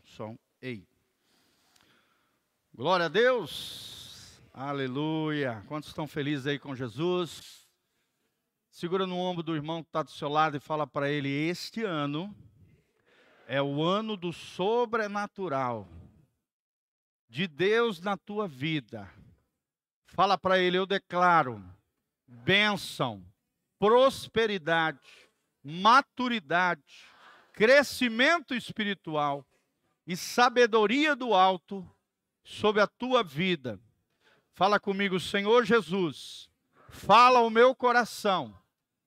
som. Ei. Glória a Deus. Aleluia. Quantos estão felizes aí com Jesus? Segura no ombro do irmão que está do seu lado e fala para ele: este ano é o ano do sobrenatural de Deus na tua vida. Fala para ele: eu declaro bênção, prosperidade, maturidade, crescimento espiritual e sabedoria do alto sobre a tua vida. Fala comigo: Senhor Jesus, fala ao meu coração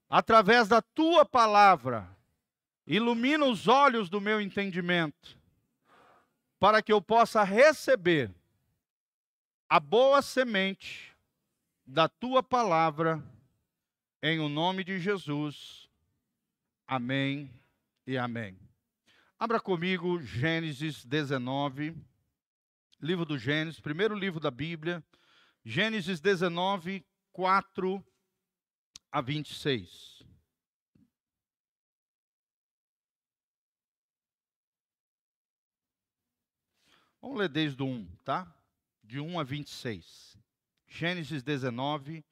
através da tua palavra, ilumina os olhos do meu entendimento, para que eu possa receber a boa semente da tua palavra, em o nome de Jesus. Amém e amém. Abra comigo Gênesis 19, livro do Gênesis, primeiro livro da Bíblia, Gênesis 19, 4 a 26. Vamos ler desde o 1, tá? De 1 a 26. Gênesis 19,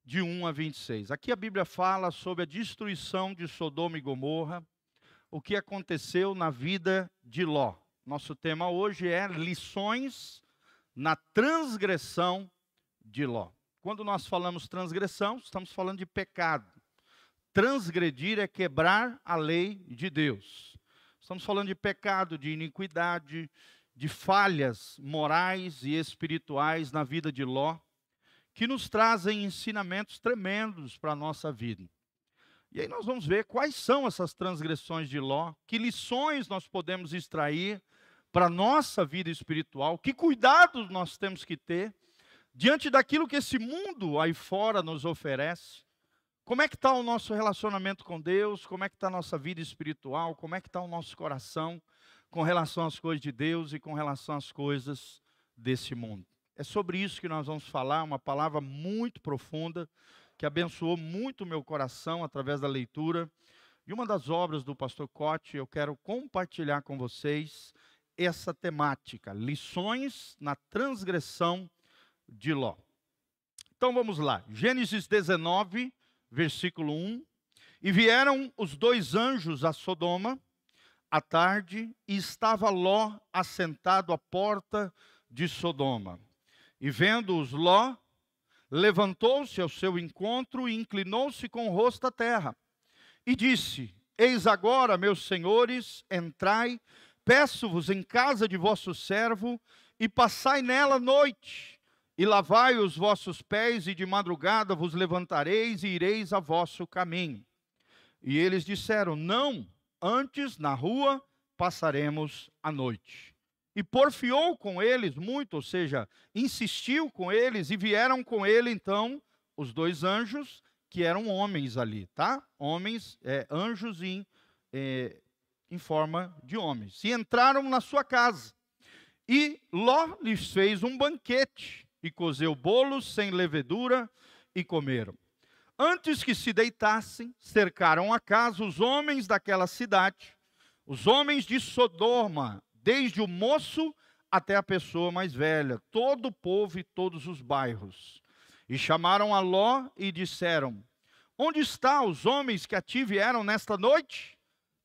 de 1 a 26. Aqui a Bíblia fala sobre a destruição de Sodoma e Gomorra, o que aconteceu na vida de Ló. Nosso tema hoje é lições na transgressão de Ló. Quando nós falamos transgressão, estamos falando de pecado. Transgredir é quebrar a lei de Deus. Estamos falando de pecado, de iniquidade, de falhas morais e espirituais na vida de Ló, que nos trazem ensinamentos tremendos para a nossa vida. E aí nós vamos ver quais são essas transgressões de Ló, que lições nós podemos extrair para a nossa vida espiritual, que cuidados nós temos que ter diante daquilo que esse mundo aí fora nos oferece. Como é que está o nosso relacionamento com Deus? Como é que está a nossa vida espiritual? Como é que está o nosso coração com relação às coisas de Deus e com relação às coisas desse mundo? É sobre isso que nós vamos falar, uma palavra muito profunda, que abençoou muito o meu coração através da leitura. E uma das obras do pastor Cote, eu quero compartilhar com vocês essa temática, lições na transgressão de Ló. Então vamos lá, Gênesis 19, versículo 1. E vieram os dois anjos a Sodoma à tarde, e estava Ló assentado à porta de Sodoma. E vendo-os Ló, levantou-se ao seu encontro e inclinou-se com o rosto à terra. E disse: eis agora, meus senhores, entrai, peço-vos em casa de vosso servo, e passai nela noite. E lavai os vossos pés, e de madrugada vos levantareis, e ireis a vosso caminho. E eles disseram: não, antes na rua passaremos a noite. E porfiou com eles muito, ou seja, insistiu com eles, e vieram com ele então os dois anjos, que eram homens ali, tá? Homens, anjos em forma de homens. E entraram na sua casa. E Ló lhes fez um banquete, e cozeu bolos sem levedura, e comeram. Antes que se deitassem, cercaram a casa os homens daquela cidade, os homens de Sodoma, desde o moço até a pessoa mais velha, todo o povo e todos os bairros. E chamaram a Ló e disseram: onde estão os homens que a ti vieram nesta noite?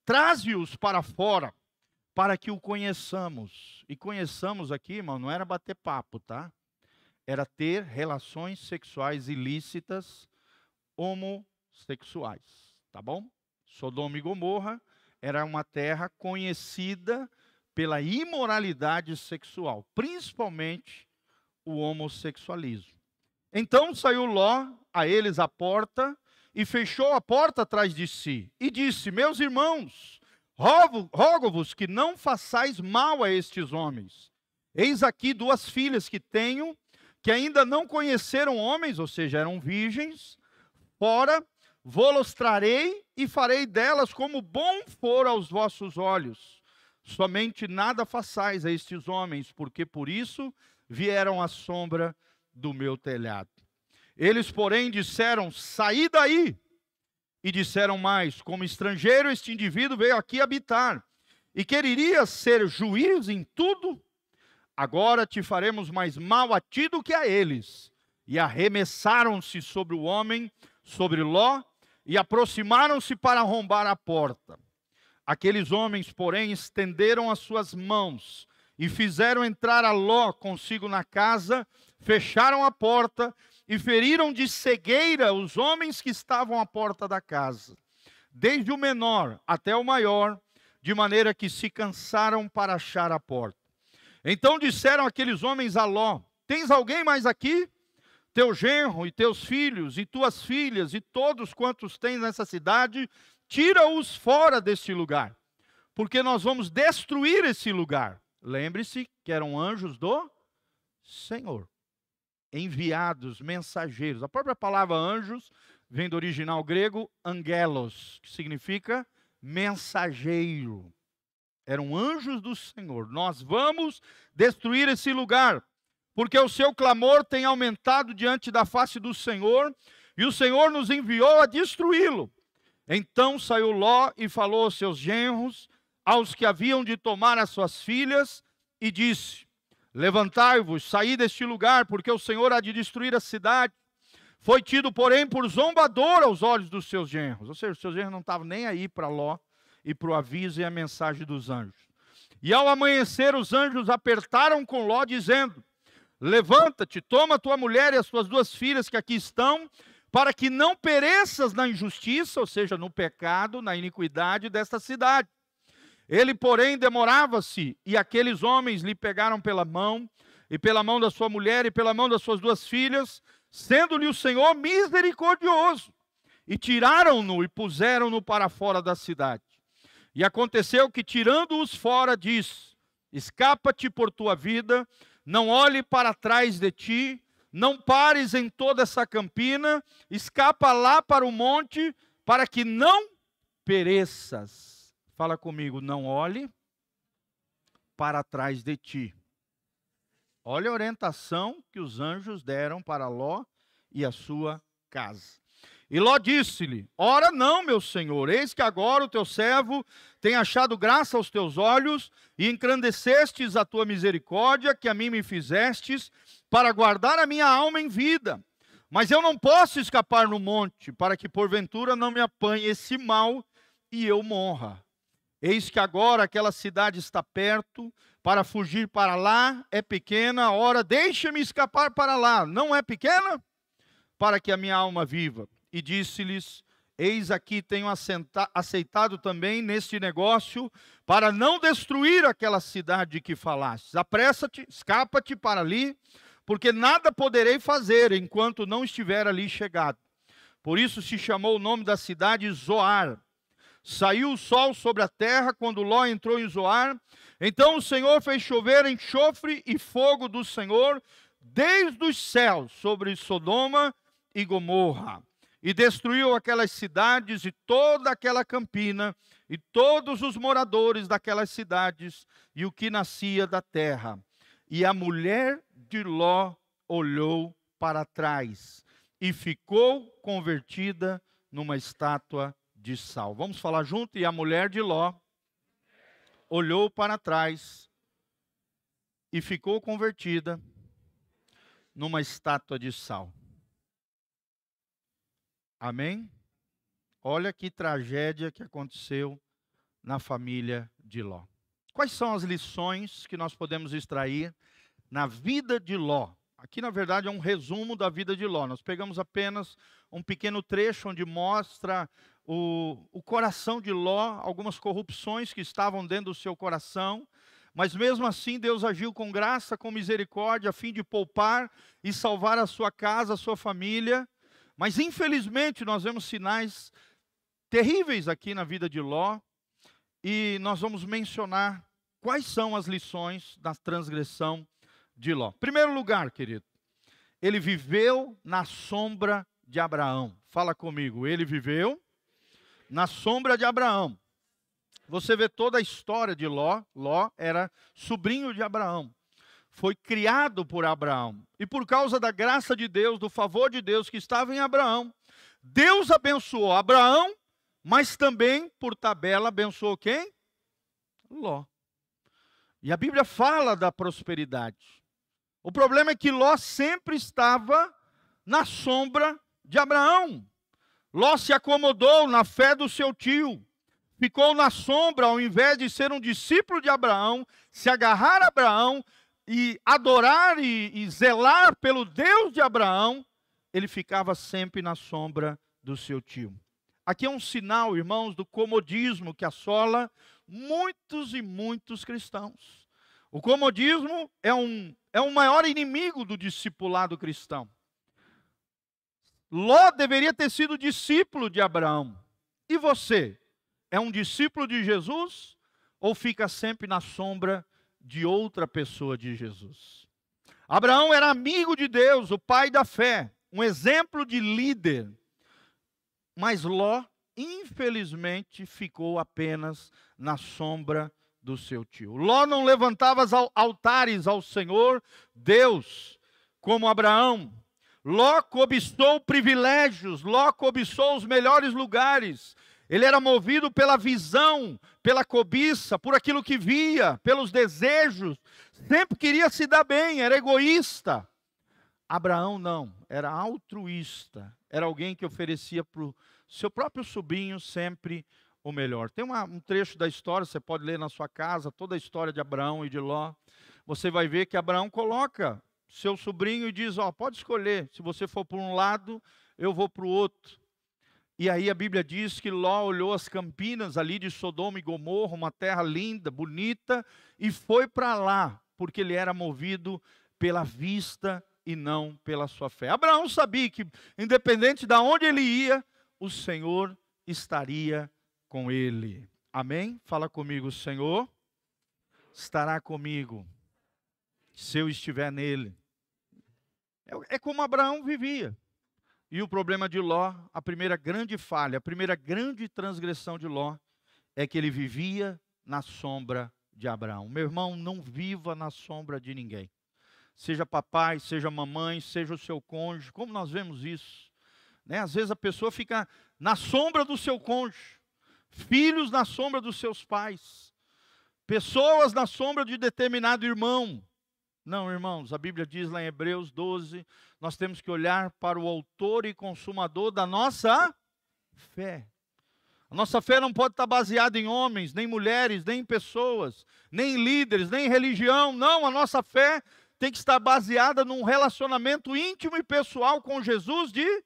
Traze-os para fora, para que o conheçamos. E conheçamos aqui, irmão, não era bater papo, tá? Era ter relações sexuais ilícitas, homossexuais, tá bom? Sodoma e Gomorra era uma terra conhecida pela imoralidade sexual, principalmente o homossexualismo. Então saiu Ló a eles à porta e fechou a porta atrás de si e disse: meus irmãos, rogo-vos que não façais mal a estes homens. Eis aqui duas filhas que tenho, que ainda não conheceram homens, ou seja, eram virgens. Fora, vô-los trarei e farei delas como bom for aos vossos olhos. Somente nada façais a estes homens, porque por isso vieram à sombra do meu telhado. Eles, porém, disseram: saí daí. E disseram mais: como estrangeiro este indivíduo veio aqui habitar. e querias ser juiz em tudo? Agora te faremos mais mal a ti do que a eles. E arremessaram-se sobre o homem, sobre Ló, e aproximaram-se para arrombar a porta. Aqueles homens, porém, estenderam as suas mãos e fizeram entrar a Ló consigo na casa, fecharam a porta e feriram de cegueira os homens que estavam à porta da casa, desde o menor até o maior, de maneira que se cansaram para achar a porta. Então disseram aqueles homens a Ló: tens alguém mais aqui? Teu genro e teus filhos e tuas filhas e todos quantos tens nessa cidade, tira-os fora deste lugar, porque nós vamos destruir esse lugar. Lembre-se que eram anjos do Senhor, enviados, mensageiros. A própria palavra anjos vem do original grego angelos, que significa mensageiro. Eram anjos do Senhor. Nós vamos destruir esse lugar, porque o seu clamor tem aumentado diante da face do Senhor, e o Senhor nos enviou a destruí-lo. Então saiu Ló e falou aos seus genros, aos que haviam de tomar as suas filhas, e disse: levantai-vos, saí deste lugar, porque o Senhor há de destruir a cidade. Foi tido, porém, por zombador aos olhos dos seus genros. Ou seja, os seus genros não estavam nem aí para Ló e para o aviso e a mensagem dos anjos. E ao amanhecer, os anjos apertaram com Ló, dizendo: levanta-te, toma tua mulher e as tuas duas filhas que aqui estão, para que não pereças na injustiça, ou seja, no pecado, na iniquidade desta cidade. Ele, porém, demorava-se, e aqueles homens lhe pegaram pela mão, e pela mão da sua mulher, e pela mão das suas duas filhas, sendo-lhe o Senhor misericordioso, e tiraram-no e puseram-no para fora da cidade. E aconteceu que, tirando-os fora, disse: escapa-te por tua vida, não olhe para trás de ti, não pares em toda essa campina, escapa lá para o monte, para que não pereças. Fala comigo: não olhe para trás de ti. Olha a orientação que os anjos deram para Ló e a sua casa. E Ló disse-lhe: ora não, meu senhor, eis que agora o teu servo tem achado graça aos teus olhos, e engrandecestes a tua misericórdia, que a mim me fizestes, para guardar a minha alma em vida. Mas eu não posso escapar no monte, para que porventura não me apanhe esse mal e eu morra. Eis que agora aquela cidade está perto, para fugir para lá é pequena, ora deixa-me escapar para lá, não é pequena? Para que a minha alma viva. E disse-lhes: eis aqui tenho aceitado também neste negócio, para não destruir aquela cidade que falastes. Apressa-te, escapa-te para ali, porque nada poderei fazer enquanto não estiver ali chegado. Por isso se chamou o nome da cidade Zoar. Saiu o sol sobre a terra quando Ló entrou em Zoar. Então o Senhor fez chover enxofre e fogo do Senhor desde os céus sobre Sodoma e Gomorra, e destruiu aquelas cidades e toda aquela campina, e todos os moradores daquelas cidades, e o que nascia da terra. E a mulher de Ló olhou para trás, e ficou convertida numa estátua de sal. Vamos falar junto? E a mulher de Ló olhou para trás, e ficou convertida numa estátua de sal. Amém? Olha que tragédia que aconteceu na família de Ló. Quais são as lições que nós podemos extrair na vida de Ló? Aqui, na verdade, é um resumo da vida de Ló. Nós pegamos apenas um pequeno trecho onde mostra o coração de Ló, algumas corrupções que estavam dentro do seu coração, mas mesmo assim Deus agiu com graça, com misericórdia, a fim de poupar e salvar a sua casa, a sua família. Mas infelizmente nós vemos sinais terríveis aqui na vida de Ló, e nós vamos mencionar quais são as lições da transgressão de Ló. Em primeiro lugar, querido, ele viveu na sombra de Abraão. Fala comigo, ele viveu na sombra de Abraão. Você vê toda a história de Ló. Ló era sobrinho de Abraão. Foi criado por Abraão. E por causa da graça de Deus, do favor de Deus que estava em Abraão, Deus abençoou Abraão, mas também, por tabela, abençoou quem? Ló. E a Bíblia fala da prosperidade. O problema é que Ló sempre estava na sombra de Abraão. Ló se acomodou na fé do seu tio. Ficou na sombra, ao invés de ser um discípulo de Abraão, se agarrar a Abraão e adorar e zelar pelo Deus de Abraão, ele ficava sempre na sombra do seu tio. Aqui é um sinal, irmãos, do comodismo que assola muitos e muitos cristãos. O comodismo é o maior inimigo do discipulado cristão. Ló deveria ter sido discípulo de Abraão. E você? É um discípulo de Jesus ou fica sempre na sombra de outra pessoa de Jesus? Abraão era amigo de Deus, o pai da fé, um exemplo de líder. Mas Ló, infelizmente, ficou apenas na sombra do seu tio. Ló não levantava altares ao Senhor Deus, como Abraão. Ló cobiçou privilégios, Ló cobiçou os melhores lugares. Ele era movido pela visão, pela cobiça, por aquilo que via, pelos desejos. Sempre queria se dar bem, era egoísta. Abraão não, era altruísta. Era alguém que oferecia para o seu próprio sobrinho sempre o melhor. Tem um trecho da história, você pode ler na sua casa, toda a história de Abraão e de Ló. Você vai ver que Abraão coloca seu sobrinho e diz, pode escolher, se você for por um lado, eu vou para o outro. E aí a Bíblia diz que Ló olhou as campinas ali de Sodoma e Gomorra, uma terra linda, bonita, e foi para lá, porque ele era movido pela vista e não pela sua fé. Abraão sabia que, independente de onde ele ia, o Senhor estaria com ele. Amém? Fala comigo, o Senhor estará comigo, se eu estiver nele. É como Abraão vivia. E o problema de Ló, a primeira grande falha, a primeira grande transgressão de Ló, é que ele vivia na sombra de Abraão. Meu irmão, não viva na sombra de ninguém. Seja papai, seja mamãe, seja o seu cônjuge, como nós vemos isso, né? Às vezes a pessoa fica na sombra do seu cônjuge, filhos na sombra dos seus pais, pessoas na sombra de determinado irmão. Não, irmãos, a Bíblia diz lá em Hebreus 12, nós temos que olhar para o autor e consumador da nossa fé. A nossa fé não pode estar baseada em homens, nem mulheres, nem em pessoas, nem em líderes, nem em religião. Não, a nossa fé tem que estar baseada num relacionamento íntimo e pessoal com Jesus de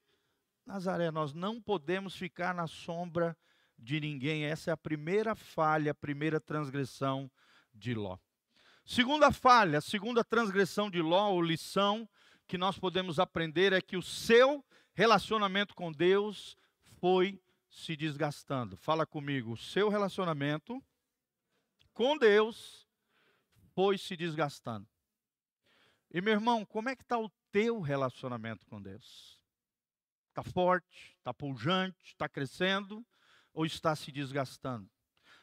Nazaré. Nós não podemos ficar na sombra de ninguém. Essa é a primeira falha, a primeira transgressão de Ló. Segunda falha, segunda transgressão de Ló, ou lição que nós podemos aprender é que o seu relacionamento com Deus foi se desgastando. Fala comigo, o seu relacionamento com Deus foi se desgastando. E meu irmão, como é que está o teu relacionamento com Deus? Está forte, está pujante, está crescendo ou está se desgastando?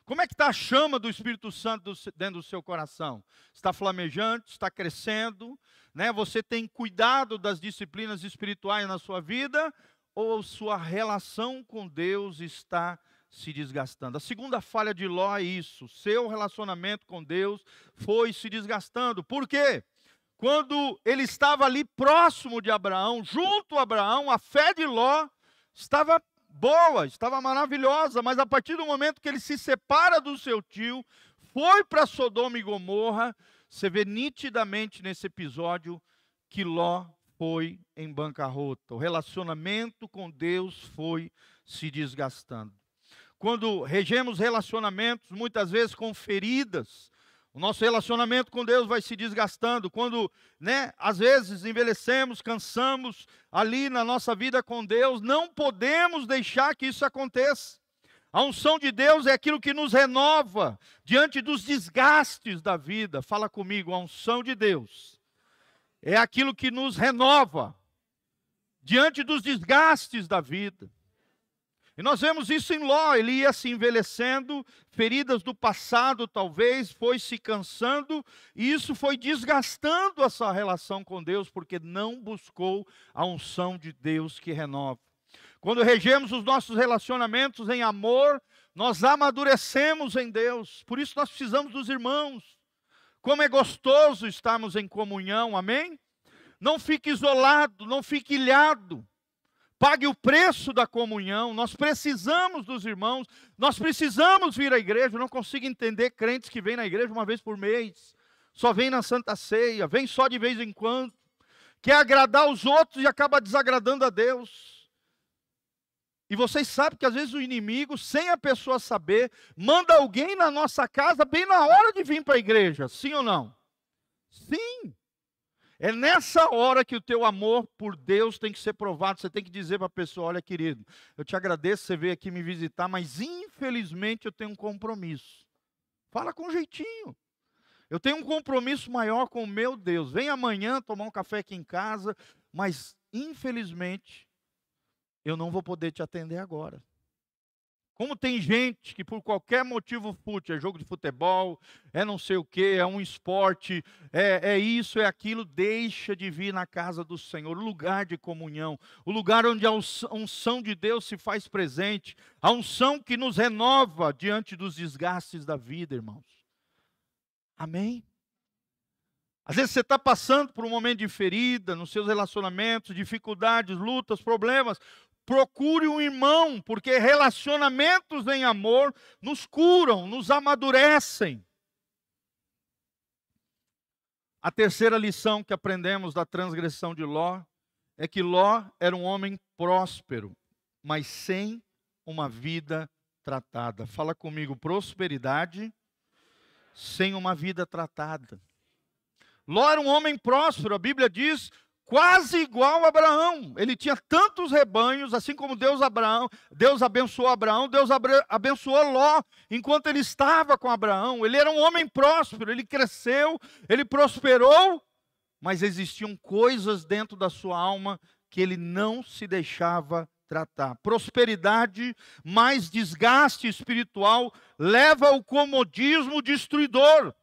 Como é que está a chama do Espírito Santo dentro do seu coração? Está flamejante, está crescendo, né? Você tem cuidado das disciplinas espirituais na sua vida ou sua relação com Deus está se desgastando? A segunda falha de Ló é isso, seu relacionamento com Deus foi se desgastando. Por quê? Quando ele estava ali próximo de Abraão, junto a Abraão, a fé de Ló estava boa, estava maravilhosa, mas a partir do momento que ele se separa do seu tio, foi para Sodoma e Gomorra, você vê nitidamente nesse episódio que Ló foi em bancarrota. O relacionamento com Deus foi se desgastando. Quando regemos relacionamentos, muitas vezes com feridas, o nosso relacionamento com Deus vai se desgastando. Quando, às vezes envelhecemos, cansamos ali na nossa vida com Deus, não podemos deixar que isso aconteça. A unção de Deus é aquilo que nos renova diante dos desgastes da vida. Fala comigo, a unção de Deus é aquilo que nos renova diante dos desgastes da vida. E nós vemos isso em Ló, ele ia se envelhecendo, feridas do passado talvez, foi se cansando, e isso foi desgastando a sua relação com Deus, porque não buscou a unção de Deus que renova. Quando regemos os nossos relacionamentos em amor, Nós amadurecemos em Deus. Por isso nós precisamos dos irmãos. Como é gostoso estarmos em comunhão, amém? Não fique isolado, não fique ilhado. Pague o preço da comunhão. Nós precisamos dos irmãos. Nós precisamos vir à igreja. Eu não consigo entender crentes que vêm na igreja uma vez por mês. Só vem na Santa Ceia. Vem só de vez em quando. Quer agradar os outros e acaba desagradando a Deus. E vocês sabem que às vezes o inimigo, sem a pessoa saber, manda alguém na nossa casa bem na hora de vir para a igreja. Sim ou não? Sim. É nessa hora que o teu amor por Deus tem que ser provado. Você tem que dizer para a pessoa: olha, querido, eu te agradeço você veio aqui me visitar, mas infelizmente eu tenho um compromisso. Fala com jeitinho. Eu tenho um compromisso maior com o meu Deus. Vem amanhã tomar um café aqui em casa, mas infelizmente eu não vou poder te atender agora. Como tem gente que por qualquer motivo fútil, é jogo de futebol, é não sei o que, é um esporte, é isso, é aquilo, deixa de vir na casa do Senhor, o lugar de comunhão, o lugar onde a unção de Deus se faz presente, a unção que nos renova diante dos desgastes da vida, irmãos. Amém? Às vezes você está passando por um momento de ferida nos seus relacionamentos, dificuldades, lutas, problemas. Procure um irmão, porque relacionamentos em amor nos curam, nos amadurecem. A terceira lição que aprendemos da transgressão de Ló é que Ló era um homem próspero, mas sem uma vida tratada. Fala comigo, prosperidade sem uma vida tratada. Ló era um homem próspero, a Bíblia diz, quase igual a Abraão. Ele tinha tantos rebanhos, assim como Deus abençoou Abraão, Deus abençoou Ló enquanto ele estava com Abraão. Ele era um homem próspero, ele cresceu, ele prosperou, mas existiam coisas dentro da sua alma que ele não se deixava tratar. Prosperidade mais desgaste espiritual leva ao comodismo destruidor.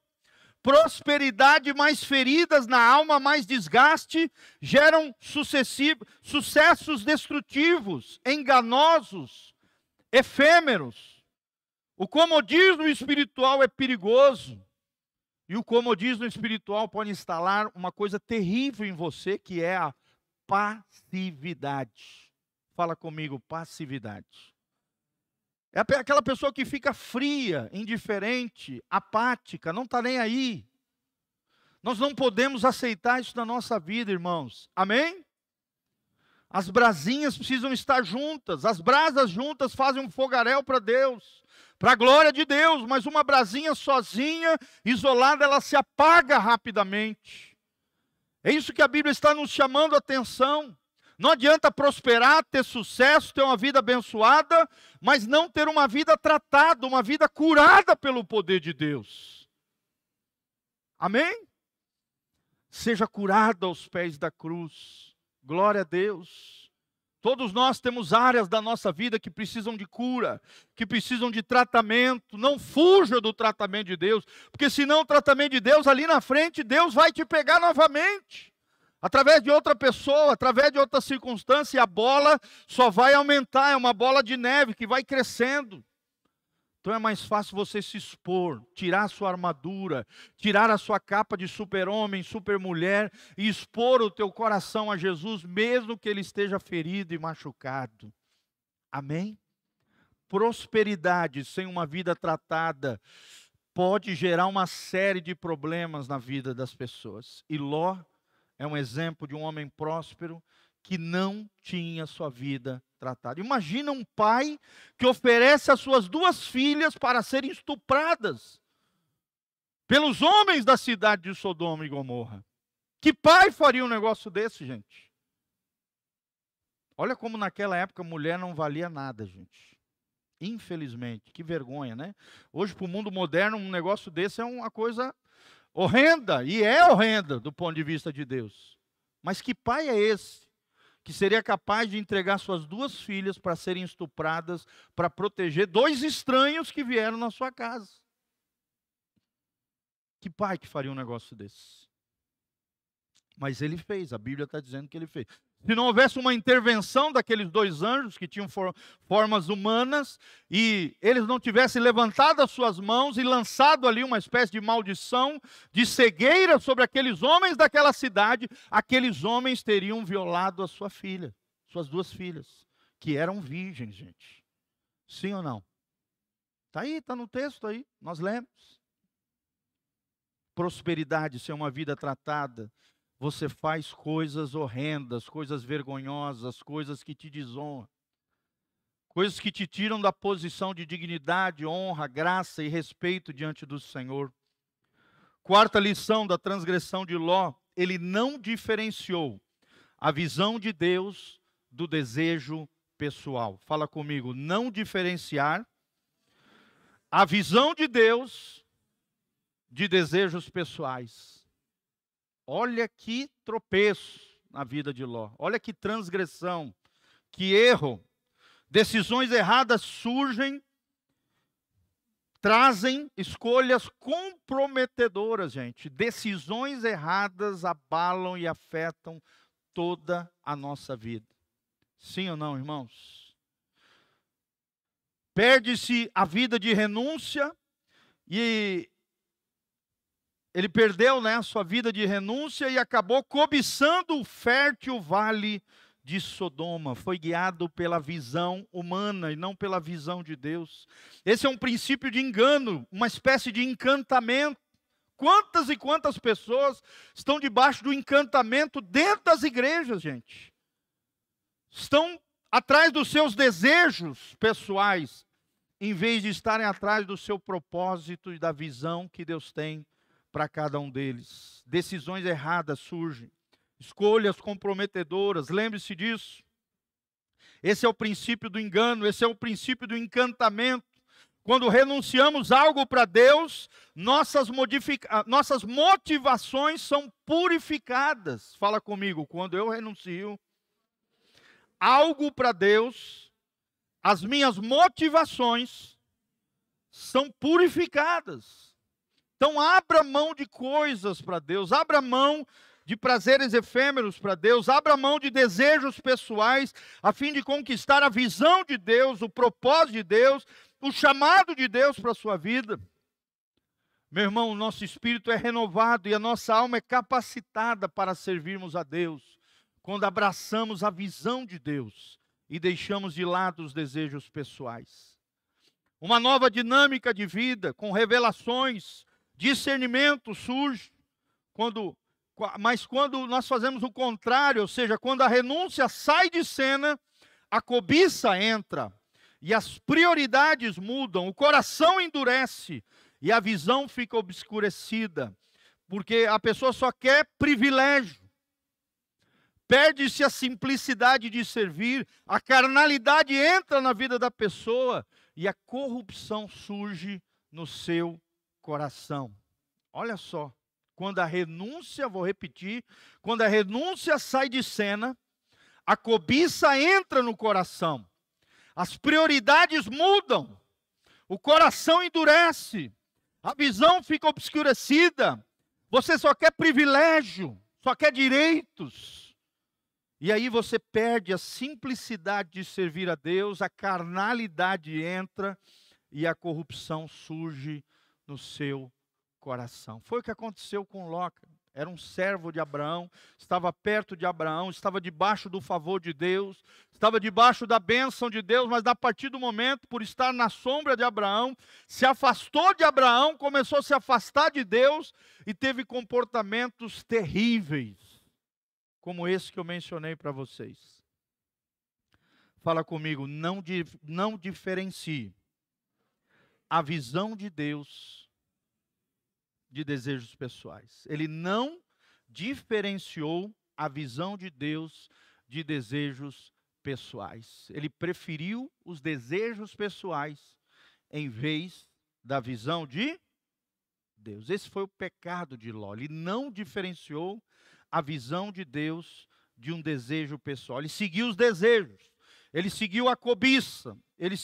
Prosperidade mais feridas na alma, mais desgaste, geram sucessos destrutivos, enganosos, efêmeros. O comodismo espiritual é perigoso. E o comodismo espiritual pode instalar uma coisa terrível em você, que é a passividade. Fala comigo, passividade. É aquela pessoa que fica fria, indiferente, apática, não está nem aí. Nós não podemos aceitar isso na nossa vida, irmãos. Amém? As brasinhas precisam estar juntas. As brasas juntas fazem um fogaréu para Deus, para a glória de Deus. Mas uma brasinha sozinha, isolada, ela se apaga rapidamente. É isso que a Bíblia está nos chamando a atenção. Não adianta prosperar, ter sucesso, ter uma vida abençoada, mas não ter uma vida tratada, uma vida curada pelo poder de Deus. Amém? Seja curado aos pés da cruz. Glória a Deus. Todos nós temos áreas da nossa vida que precisam de cura, que precisam de tratamento. Não fuja do tratamento de Deus, porque senão o tratamento de Deus ali na frente, Deus vai te pegar novamente. Através de outra pessoa, através de outra circunstância, e a bola só vai aumentar, é uma bola de neve que vai crescendo. Então é mais fácil você se expor, tirar a sua armadura, tirar a sua capa de super-homem, super-mulher, e expor o teu coração a Jesus, mesmo que ele esteja ferido e machucado. Amém? Prosperidade sem uma vida tratada pode gerar uma série de problemas na vida das pessoas. E Ló é um exemplo de um homem próspero que não tinha sua vida tratada. Imagina um pai que oferece as suas duas filhas para serem estupradas pelos homens da cidade de Sodoma e Gomorra. Que pai faria um negócio desse, gente? Olha como naquela época a mulher não valia nada, gente. Infelizmente, que vergonha, né? Hoje, para o mundo moderno, um negócio desse é uma coisa horrenda, e é horrenda do ponto de vista de Deus. Mas que pai é esse que seria capaz de entregar suas duas filhas para serem estupradas, para proteger dois estranhos que vieram na sua casa? Que pai que faria um negócio desse? Mas ele fez, a Bíblia está dizendo que ele fez. se não houvesse uma intervenção daqueles dois anjos que tinham formas humanas, e eles não tivessem levantado as suas mãos e lançado ali uma espécie de maldição, de cegueira sobre aqueles homens daquela cidade, aqueles homens teriam violado a sua filha, suas duas filhas, que eram virgens, gente. Sim ou não? Está aí, está no texto aí, nós lemos. Prosperidade, ser uma vida tratada. Você faz coisas horrendas, coisas vergonhosas, coisas que te desonram. Coisas que te tiram da posição de dignidade, honra, graça e respeito diante do Senhor. Quarta lição da transgressão de Ló, ele não diferenciou a visão de Deus do desejo pessoal. Fala comigo, não diferenciar a visão de Deus de desejos pessoais. Olha que tropeço na vida de Ló. Olha que transgressão, que erro. Decisões erradas surgem, trazem escolhas comprometedoras, gente. Decisões erradas abalam e afetam toda a nossa vida. Sim ou não, irmãos? Perde-se a vida de renúncia e ele perdeu, né, a sua vida de renúncia e acabou cobiçando o fértil vale de Sodoma. Foi guiado pela visão humana e não pela visão de Deus. Esse é um princípio de engano, uma espécie de encantamento. Quantas e quantas pessoas estão debaixo do encantamento dentro das igrejas, gente? Estão atrás dos seus desejos pessoais, em vez de estarem atrás do seu propósito e da visão que Deus tem para cada um deles. Decisões erradas surgem, escolhas comprometedoras, lembre-se disso. Esse é o princípio do engano, esse é o princípio do encantamento. Quando renunciamos algo para Deus, nossas motivações são purificadas. Fala comigo, quando eu renuncio algo para Deus, as minhas motivações são purificadas. Então abra mão de coisas para Deus, abra mão de prazeres efêmeros para Deus, abra mão de desejos pessoais, a fim de conquistar a visão de Deus, o propósito de Deus, o chamado de Deus para a sua vida. Meu irmão, o nosso espírito é renovado e a nossa alma é capacitada para servirmos a Deus, quando abraçamos a visão de Deus e deixamos de lado os desejos pessoais. Uma nova dinâmica de vida, com revelações, discernimento surge, mas quando nós fazemos o contrário, ou seja, quando a renúncia sai de cena, a cobiça entra, e as prioridades mudam, o coração endurece, e a visão fica obscurecida, porque a pessoa só quer privilégio, perde-se a simplicidade de servir, a carnalidade entra na vida da pessoa, e a corrupção surge no seu coração. Olha só, quando a renúncia, vou repetir, quando a renúncia sai de cena, a cobiça entra no coração, as prioridades mudam, o coração endurece, a visão fica obscurecida, você só quer privilégio, só quer direitos, e aí você perde a simplicidade de servir a Deus, a carnalidade entra e a corrupção surge no seu coração. Foi o que aconteceu com Ló. Era um servo de Abraão, estava perto de Abraão, estava debaixo do favor de Deus, estava debaixo da bênção de Deus, mas a partir do momento, por estar na sombra de Abraão, se afastou de Abraão, começou a se afastar de Deus e teve comportamentos terríveis, como esse que eu mencionei para vocês. Fala comigo, não diferencie a visão de Deus de desejos pessoais. Ele não diferenciou a visão de Deus de desejos pessoais. Ele preferiu os desejos pessoais em vez da visão de Deus. Esse foi o pecado de Ló. Ele não diferenciou a visão de Deus de um desejo pessoal. Ele seguiu os desejos. Ele seguiu a cobiça. Ele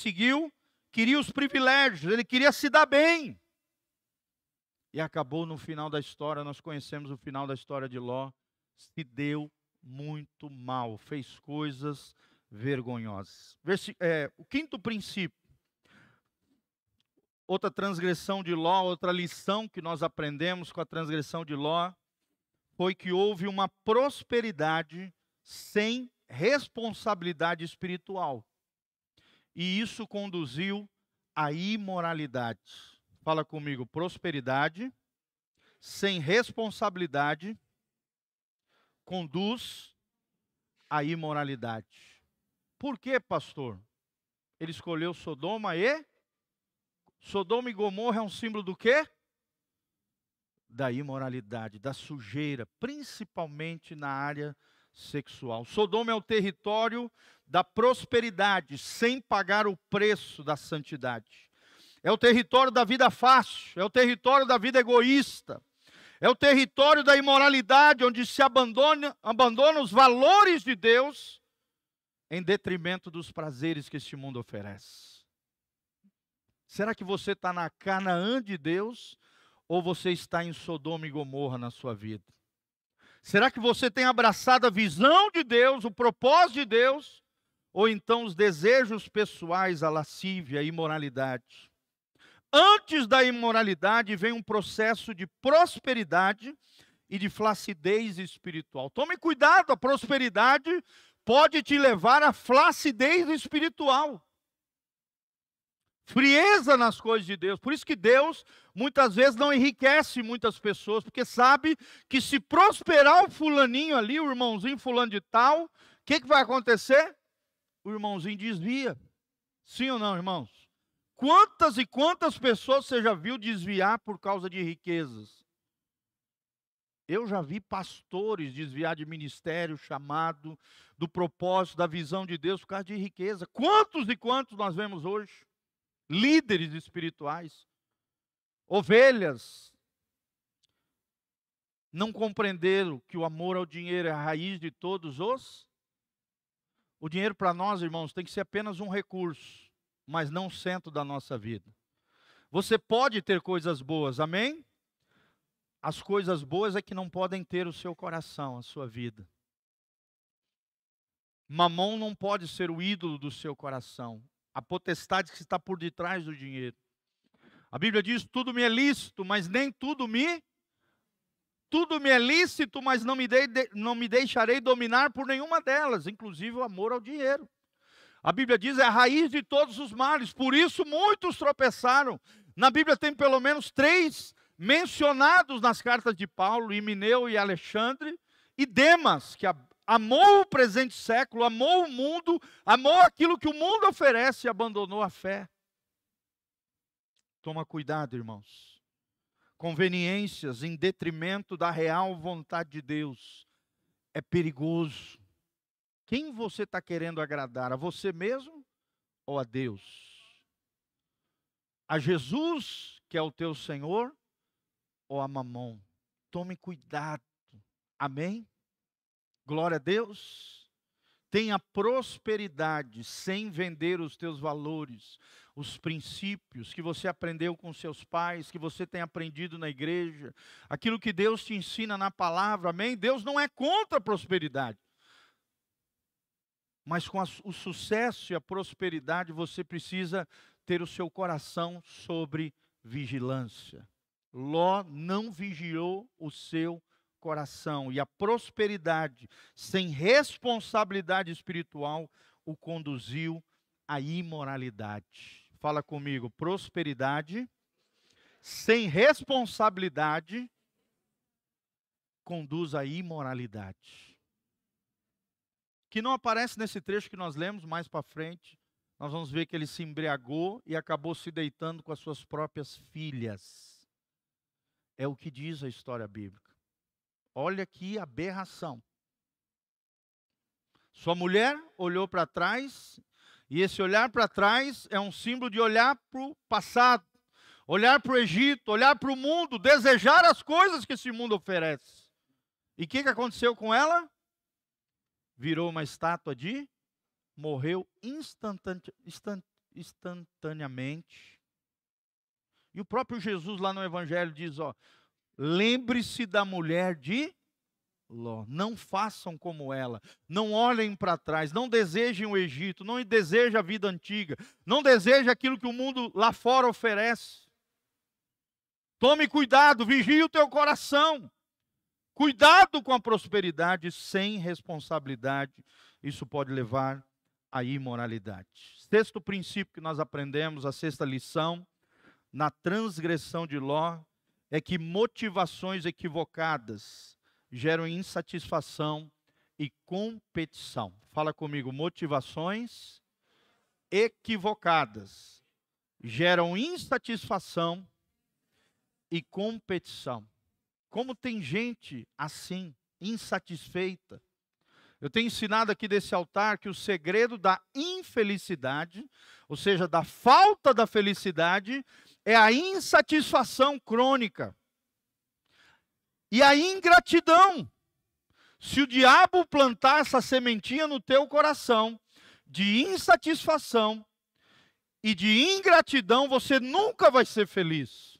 queria os privilégios. Ele queria se dar bem. E acabou no final da história, nós conhecemos o final da história de Ló, se deu muito mal, fez coisas vergonhosas. O quinto princípio, outra transgressão de Ló, outra lição que nós aprendemos com a transgressão de Ló, foi que houve uma prosperidade sem responsabilidade espiritual. E isso conduziu à imoralidade. Fala comigo, prosperidade sem responsabilidade conduz à imoralidade. Por que, pastor? Ele escolheu Sodoma e Gomorra é um símbolo do quê? Da imoralidade, da sujeira, principalmente na área sexual. Sodoma é o território da prosperidade, sem pagar o preço da santidade. É o território da vida fácil, é o território da vida egoísta. É o território da imoralidade, onde se abandona os valores de Deus em detrimento dos prazeres que este mundo oferece. Será que você está na Canaã de Deus ou você está em Sodoma e Gomorra na sua vida? Será que você tem abraçado a visão de Deus, o propósito de Deus, ou então os desejos pessoais, a lascívia, a imoralidade? Antes da imoralidade vem um processo de prosperidade e de flacidez espiritual. Tome cuidado, a prosperidade pode te levar à flacidez espiritual. Frieza nas coisas de Deus. Por isso que Deus muitas vezes não enriquece muitas pessoas, porque sabe que se prosperar o fulaninho ali, o irmãozinho fulano de tal, o que vai acontecer? O irmãozinho desvia. Sim ou não, irmãos? Quantas e quantas pessoas você já viu desviar por causa de riquezas? Eu já vi pastores desviar de ministério, chamado, do propósito, da visão de Deus por causa de riqueza. Quantos e quantos nós vemos hoje? Líderes espirituais, ovelhas, não compreenderam que o amor ao dinheiro é a raiz de todos os... O dinheiro para nós, irmãos, tem que ser apenas um recurso, mas não o centro da nossa vida. Você pode ter coisas boas, amém? As coisas boas é que não podem ter o seu coração, a sua vida. Mamão não pode ser o ídolo do seu coração. A potestade que está por detrás do dinheiro. A Bíblia diz, tudo me é lícito, mas nem tudo me... Tudo me é lícito, mas não me deixarei dominar por nenhuma delas, inclusive o amor ao dinheiro. A Bíblia diz, é a raiz de todos os males, por isso muitos tropeçaram. Na Bíblia tem pelo menos 3 mencionados nas cartas de Paulo, Himeneu e Alexandre, e Demas, que amou o presente século, amou o mundo, amou aquilo que o mundo oferece e abandonou a fé. Toma cuidado, irmãos. Conveniências em detrimento da real vontade de Deus é perigoso. Quem você está querendo agradar? A você mesmo ou a Deus? A Jesus, que é o teu Senhor, ou a Mamon? Tome cuidado. Amém? Glória a Deus. Tenha prosperidade sem vender os teus valores, os princípios que você aprendeu com seus pais, que você tem aprendido na igreja, aquilo que Deus te ensina na palavra, amém? Deus não é contra a prosperidade. Mas com o sucesso e a prosperidade, você precisa ter o seu coração sobre vigilância. Ló não vigiou o seu coração, e a prosperidade sem responsabilidade espiritual o conduziu à imoralidade. Fala comigo, prosperidade sem responsabilidade conduz à imoralidade. Que não aparece nesse trecho que nós lemos mais para frente. Nós vamos ver que ele se embriagou e acabou se deitando com as suas próprias filhas. É o que diz a história bíblica. Olha que aberração. Sua mulher olhou para trás, e esse olhar para trás é um símbolo de olhar para o passado, olhar para o Egito, olhar para o mundo, desejar as coisas que esse mundo oferece. E o que aconteceu com ela? Virou uma estátua de... Morreu instantaneamente. E o próprio Jesus lá no Evangelho diz, ó, lembre-se da mulher de Ló. Não façam como ela. Não olhem para trás. Não desejem o Egito. Não desejem a vida antiga. Não desejem aquilo que o mundo lá fora oferece. Tome cuidado, vigie o teu coração. Cuidado com a prosperidade sem responsabilidade. Isso pode levar à imoralidade. Sexto princípio que nós aprendemos, a sexta lição, na transgressão de Ló, é que motivações equivocadas geram insatisfação e competição. Fala comigo, motivações equivocadas geram insatisfação e competição. Como tem gente assim, insatisfeita. Eu tenho ensinado aqui desse altar que o segredo da infelicidade, ou seja, da falta da felicidade, é a insatisfação crônica e a ingratidão. Se o diabo plantar essa sementinha no teu coração de insatisfação e de ingratidão, você nunca vai ser feliz.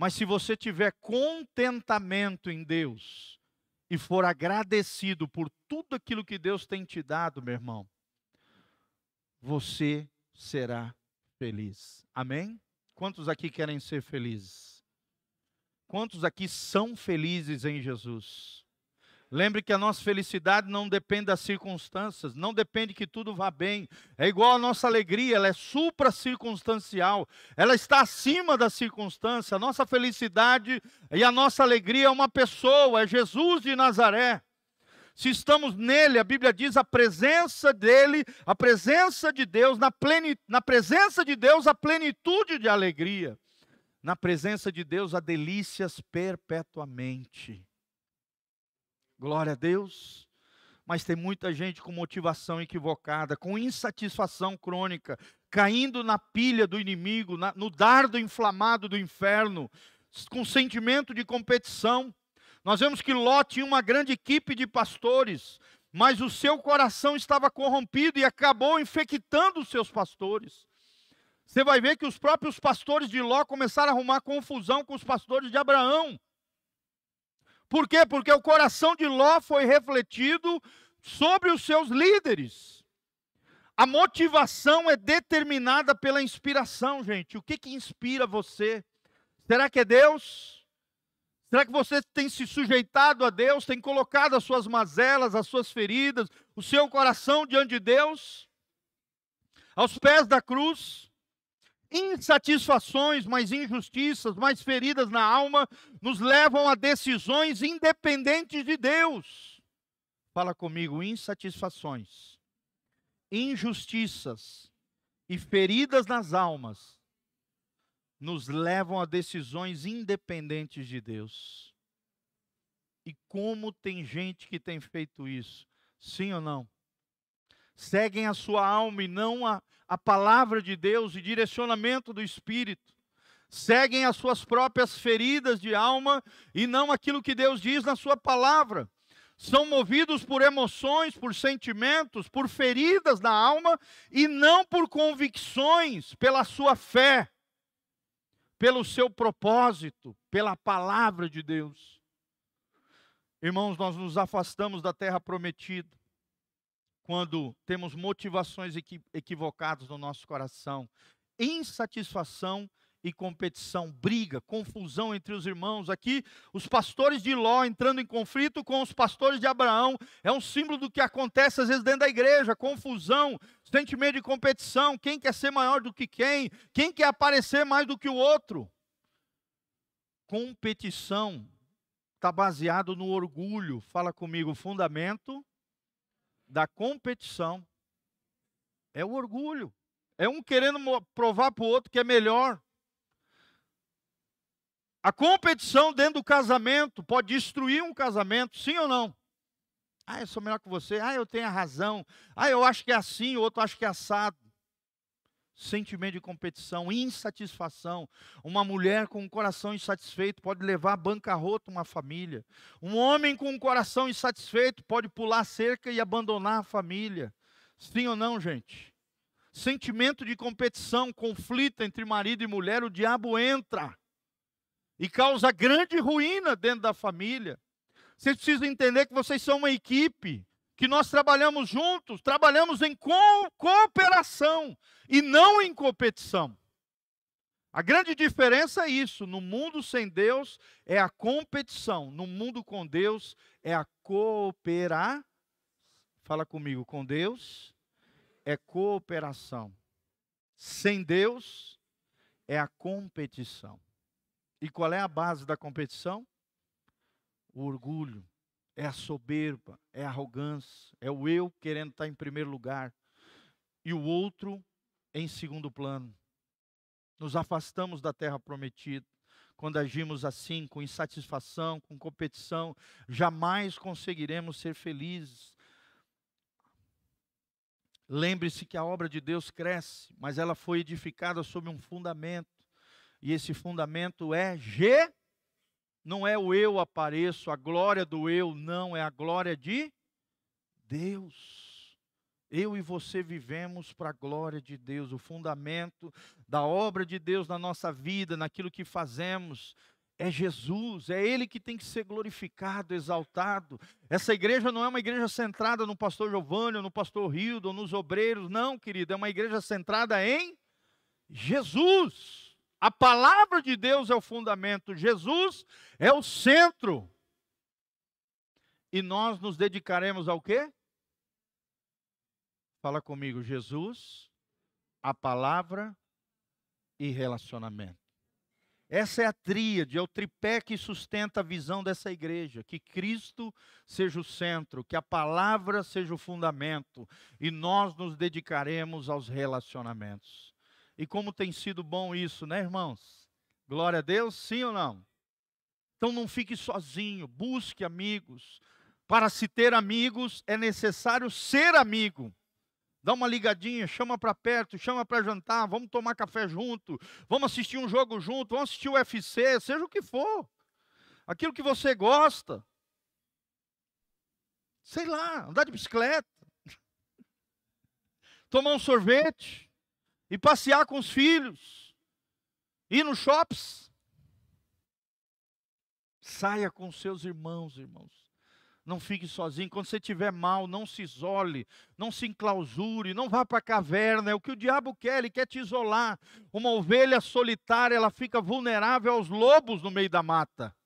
Mas se você tiver contentamento em Deus e for agradecido por tudo aquilo que Deus tem te dado, meu irmão, você será feliz. Amém? Quantos aqui querem ser felizes? Quantos aqui são felizes em Jesus? Lembre que a nossa felicidade não depende das circunstâncias, não depende que tudo vá bem. É igual a nossa alegria, ela é supra-circunstancial, ela está acima da circunstância. A nossa felicidade e a nossa alegria é uma pessoa, é Jesus de Nazaré. Se estamos nele, a Bíblia diz, a presença dele, a presença de Deus, na presença de Deus a plenitude de alegria. Na presença de Deus há delícias perpetuamente. Glória a Deus. Mas tem muita gente com motivação equivocada, com insatisfação crônica, caindo na pilha do inimigo, no dardo inflamado do inferno, com sentimento de competição. Nós vemos que Ló tinha uma grande equipe de pastores, mas o seu coração estava corrompido e acabou infectando os seus pastores. Você vai ver que os próprios pastores de Ló começaram a arrumar confusão com os pastores de Abraão. Por quê? Porque o coração de Ló foi refletido sobre os seus líderes. A motivação é determinada pela inspiração, gente. O que inspira você? Será que é Deus? Será que você tem se sujeitado a Deus, tem colocado as suas mazelas, as suas feridas, o seu coração diante de Deus? Aos pés da cruz? Insatisfações, mais injustiças, mais feridas na alma, nos levam a decisões independentes de Deus. Fala comigo, insatisfações, injustiças e feridas nas almas, nos levam a decisões independentes de Deus. E como tem gente que tem feito isso? Sim ou não? Seguem a sua alma e não a palavra de Deus e direcionamento do Espírito. Seguem as suas próprias feridas de alma e não aquilo que Deus diz na sua palavra. São movidos por emoções, por sentimentos, por feridas na alma e não por convicções, pela sua fé, pelo seu propósito, pela palavra de Deus. Irmãos, nós nos afastamos da terra prometida quando temos motivações equivocadas no nosso coração, insatisfação e competição, briga, confusão entre os irmãos. Aqui, os pastores de Ló entrando em conflito com os pastores de Abraão, é um símbolo do que acontece às vezes dentro da igreja, confusão, sentimento de competição, quem quer ser maior do que quem quer aparecer mais do que o outro. Competição está baseado no orgulho. Fala comigo, o fundamento da competição é o orgulho. É um querendo provar para o outro que é melhor. A competição dentro do casamento pode destruir um casamento, sim ou não? Ah, eu sou melhor que você. Ah, eu tenho a razão. Ah, eu acho que é assim, o outro acha que é assado. Sentimento de competição, insatisfação. Uma mulher com um coração insatisfeito pode levar à bancarrota uma família. Um homem com um coração insatisfeito pode pular a cerca e abandonar a família. Sim ou não, gente? Sentimento de competição, conflito entre marido e mulher, o diabo entra e causa grande ruína dentro da família. Vocês precisam entender que vocês são uma equipe, que nós trabalhamos juntos, trabalhamos em cooperação e não em competição. A grande diferença é isso. No mundo sem Deus é a competição. No mundo com Deus é a cooperação. Fala comigo, com Deus é cooperação. Sem Deus é a competição. E qual é a base da competição? O orgulho, é a soberba, é a arrogância, é o eu querendo estar em primeiro lugar e o outro em segundo plano. Nos afastamos da terra prometida. Quando agimos assim, com insatisfação, com competição, jamais conseguiremos ser felizes. Lembre-se que a obra de Deus cresce, mas ela foi edificada sobre um fundamento. E esse fundamento é não é o eu apareço, a glória do eu, não, é a glória de Deus. Eu e você vivemos para a glória de Deus. O fundamento da obra de Deus na nossa vida, naquilo que fazemos, é Jesus. É Ele que tem que ser glorificado, exaltado. Essa igreja não é uma igreja centrada no pastor Giovanni, no pastor Hildo, nos obreiros. Não, querido, é uma igreja centrada em Jesus. A palavra de Deus é o fundamento. Jesus é o centro. E nós nos dedicaremos ao quê? Fala comigo, Jesus, a palavra e relacionamento. Essa é a tríade, é o tripé que sustenta a visão dessa igreja. Que Cristo seja o centro, que a palavra seja o fundamento. E nós nos dedicaremos aos relacionamentos. E como tem sido bom isso, né, irmãos? Glória a Deus, sim ou não? Então não fique sozinho, busque amigos. Para se ter amigos, é necessário ser amigo. Dá uma ligadinha, chama para perto, chama para jantar, vamos tomar café junto, vamos assistir um jogo junto, vamos assistir o UFC, seja o que for. Aquilo que você gosta. Sei lá, andar de bicicleta. Tomar um sorvete. E passear com os filhos. Ir nos shops. Saia com seus irmãos. Não fique sozinho. Quando você estiver mal, não se isole, não se enclausure, não vá para a caverna. É o que o diabo quer, ele quer te isolar. Uma ovelha solitária, ela fica vulnerável aos lobos no meio da mata.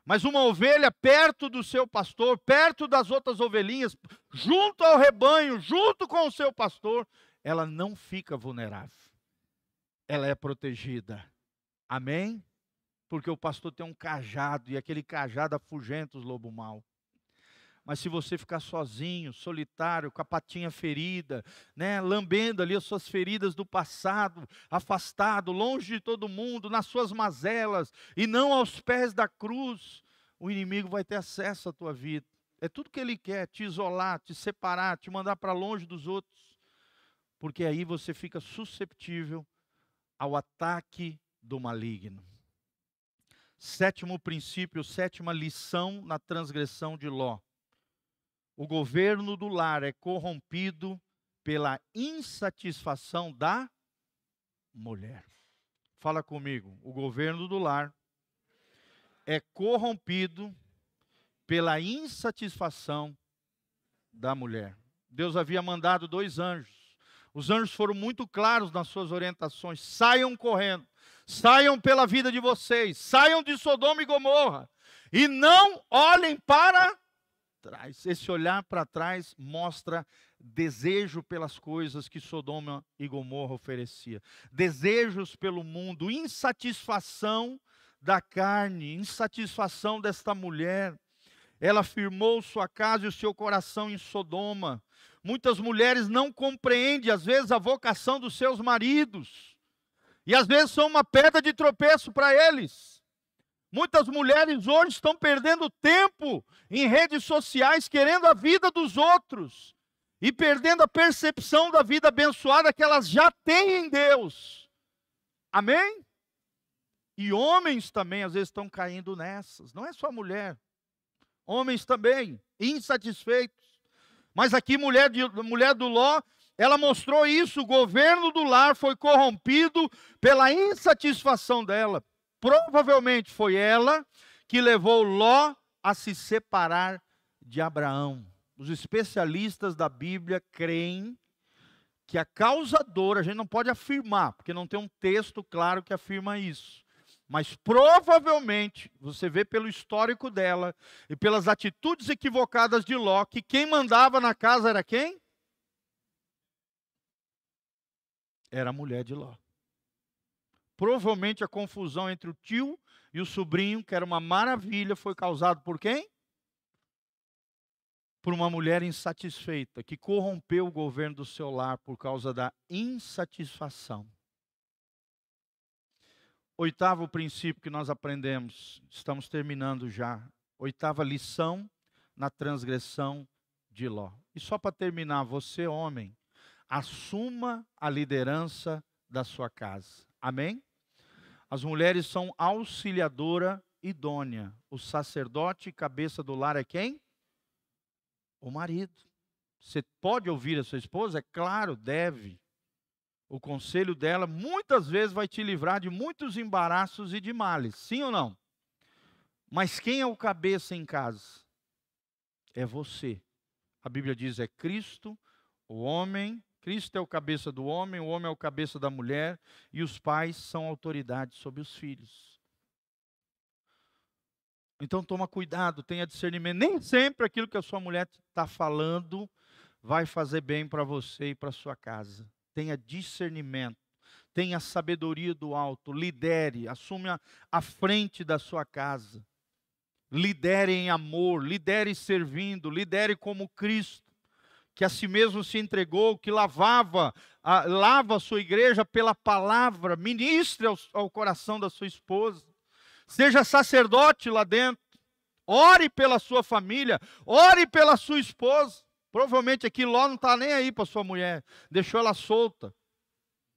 Mas uma ovelha perto do seu pastor, perto das outras ovelhinhas, junto ao rebanho, junto com o seu pastor, ela não fica vulnerável. Ela é protegida. Amém? Porque o pastor tem um cajado, e aquele cajado afugenta os lobos maus. Mas se você ficar sozinho, solitário, com a patinha ferida, né, lambendo ali as suas feridas do passado, afastado, longe de todo mundo, nas suas mazelas, e não aos pés da cruz, o inimigo vai ter acesso à tua vida. É tudo que ele quer, te isolar, te separar, te mandar para longe dos outros. Porque aí você fica susceptível ao ataque do maligno. Sétimo princípio, sétima lição na transgressão de Ló. O governo do lar é corrompido pela insatisfação da mulher. Fala comigo. O governo do lar é corrompido pela insatisfação da mulher. Deus havia mandado 2 anjos. Os anjos foram muito claros nas suas orientações. Saiam correndo. Saiam pela vida de vocês. Saiam de Sodoma e Gomorra. E não olhem para trás. Esse olhar para trás mostra desejo pelas coisas que Sodoma e Gomorra oferecia. Desejos pelo mundo. Insatisfação da carne. Insatisfação desta mulher. Ela firmou sua casa e o seu coração em Sodoma. Muitas mulheres não compreendem, às vezes, a vocação dos seus maridos. E às vezes são uma pedra de tropeço para eles. Muitas mulheres hoje estão perdendo tempo em redes sociais, querendo a vida dos outros. E perdendo a percepção da vida abençoada que elas já têm em Deus. Amém? E homens também, às vezes, estão caindo nessas. Não é só mulher. Homens também, insatisfeitos. Mas aqui, mulher do Ló, ela mostrou isso. O governo do lar foi corrompido pela insatisfação dela. Provavelmente foi ela que levou Ló a se separar de Abraão. Os especialistas da Bíblia creem que a causadora, a gente não pode afirmar, porque não tem um texto claro que afirma isso. Mas provavelmente, você vê pelo histórico dela e pelas atitudes equivocadas de Ló, que quem mandava na casa era quem? Era a mulher de Ló. Provavelmente a confusão entre o tio e o sobrinho, que era uma maravilha, foi causado por quem? Por uma mulher insatisfeita, que corrompeu o governo do seu lar por causa da insatisfação. Oitavo princípio que nós aprendemos, estamos terminando já. Oitava lição na transgressão de Ló. E só para terminar, você, homem, assuma a liderança da sua casa. Amém? As mulheres são auxiliadora idônea. O sacerdote, cabeça do lar, é quem? O marido. Você pode ouvir a sua esposa? É claro, deve. O conselho dela muitas vezes vai te livrar de muitos embaraços e de males. Sim ou não? Mas quem é o cabeça em casa? É você. A Bíblia diz é Cristo, o homem. Cristo é o cabeça do homem, o homem é o cabeça da mulher. E os pais são autoridade sobre os filhos. Então toma cuidado, tenha discernimento. Nem sempre aquilo que a sua mulher está falando vai fazer bem para você e para a sua casa. Tenha discernimento, tenha sabedoria do alto, lidere, assuma a frente da sua casa. Lidere em amor, lidere servindo, lidere como Cristo, que a si mesmo se entregou, que lava a sua igreja pela palavra, ministre ao coração da sua esposa. Seja sacerdote lá dentro, ore pela sua família, ore pela sua esposa. Provavelmente aqui Ló não está nem aí para sua mulher, deixou ela solta.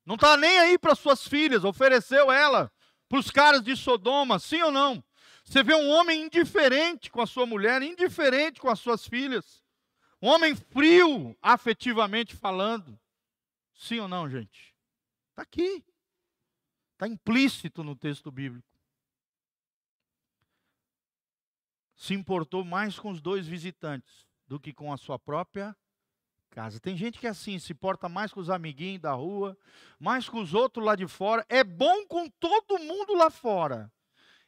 Não está nem aí para suas filhas, ofereceu ela para os caras de Sodoma, sim ou não? Você vê um homem indiferente com a sua mulher, indiferente com as suas filhas. Um homem frio, afetivamente falando. Sim ou não, gente? Está aqui. Está implícito no texto bíblico. Se importou mais com os dois visitantes do que com a sua própria casa. Tem gente que é assim, se porta mais com os amiguinhos da rua, mais com os outros lá de fora. É bom com todo mundo lá fora.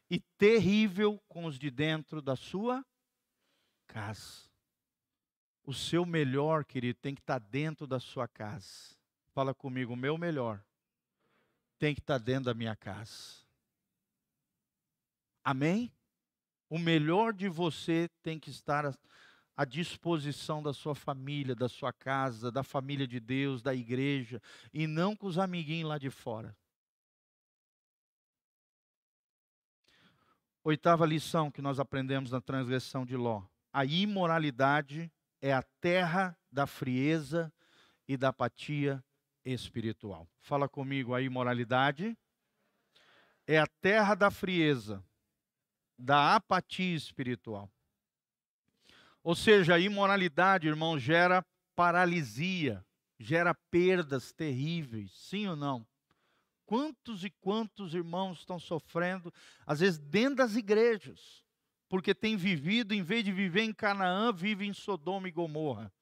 E terrível com os de dentro da sua casa. O seu melhor, querido, tem que estar dentro da sua casa. Fala comigo, o meu melhor tem que estar dentro da minha casa. Amém? O melhor de você tem que estar à disposição da sua família, da sua casa, da família de Deus, da igreja, e não com os amiguinhos lá de fora. Oitava lição que nós aprendemos na transgressão de Ló. A imoralidade é a terra da frieza e da apatia espiritual. Fala comigo, a imoralidade é a terra da frieza, da apatia espiritual. Ou seja, a imoralidade, irmão, gera paralisia, gera perdas terríveis, sim ou não? Quantos e quantos irmãos estão sofrendo, às vezes dentro das igrejas, porque têm vivido, em vez de viver em Canaã, vivem em Sodoma e Gomorra.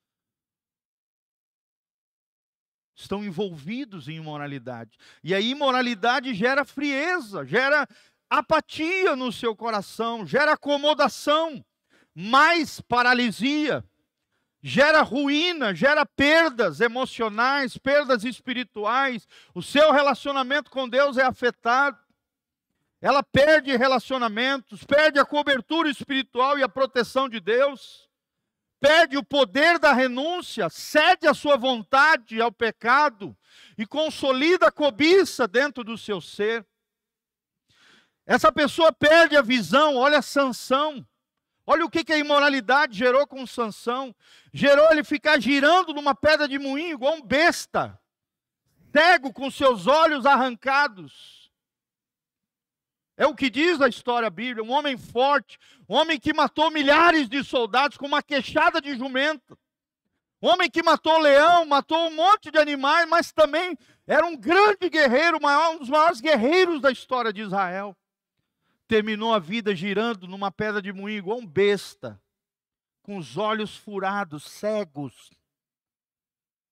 Estão envolvidos em imoralidade. E a imoralidade gera frieza, gera apatia no seu coração, gera acomodação, mais paralisia, gera ruína, gera perdas emocionais, perdas espirituais. O seu relacionamento com Deus é afetado. Ela perde relacionamentos, perde a cobertura espiritual e a proteção de Deus, perde o poder da renúncia, cede a sua vontade ao pecado e consolida a cobiça dentro do seu ser. Essa pessoa perde a visão. Olha Sansão. Olha o que a imoralidade gerou com Sansão. Gerou ele ficar girando numa pedra de moinho igual um besta, cego com seus olhos arrancados. É o que diz a história bíblica. Um homem forte, um homem que matou milhares de soldados com uma queixada de jumenta. Um homem que matou leão, matou um monte de animais, mas também era um grande guerreiro, um dos maiores guerreiros da história de Israel. terminou a vida girando numa pedra de moinho, igual um besta, com os olhos furados, cegos,